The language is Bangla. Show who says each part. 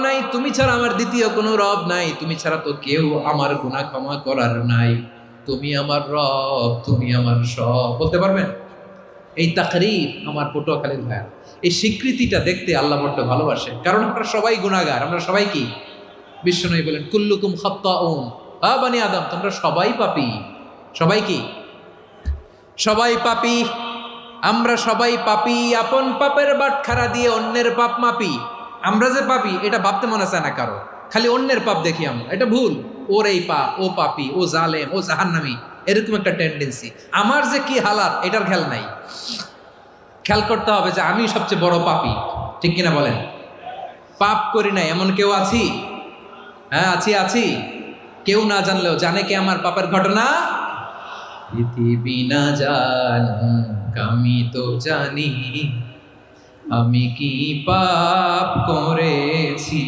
Speaker 1: নাই, তুমি ছাড়া আমার দ্বিতীয় কোনো রব নাই, তুমি ছাড়া তো কেউ আমার গুনাহ ক্ষমা করার নাই, তুমি আমার রব, তুমি আমার সব। বলতে পারবেন? এই তাকরীর আমার পটুয়াখালীর ভাইয়া, এই স্বীকৃতিটা দেখতে আল্লাহ বড্ড ভালোবাসে, কারণ আমরা সবাই গুনাহগার। আমরা সবাই কি? বিশ্বনবী বলেন কুল্লুকুম খাত্তাউন, বানি আদম তোমরা সবাই পাপী। সবাই কি? সবাই পাপী। আমরা সবাই পাপী, আপন পাপের বাটখারা দিয়ে অন্যের পাপ মাপি। আমরা যে পাপী এটা ভাবতে মনে চায় না কারো, খালি অন্যের পাপ দেখি আমরা, এটা ভুল। ওর এই পাপ, ও পাপী, ও জালেম, ও জাহান্নামী, এরকম একটা টেন্ডেন্সি। আমার যে কি হালাত এটার খেয়াল নাই। খেয়াল করতে হবে যে আমি সবচেয়ে বড় পাপী, ঠিক কিনা বলেন? পাপ করি নাই এমন কেউ আছি? হ্যাঁ আছি। কেউ না জানলেও জানে কে আমার পাপের ঘটনা? পৃথিবী না জানুক আমি তো জানি আমি কি পাপ করেছি।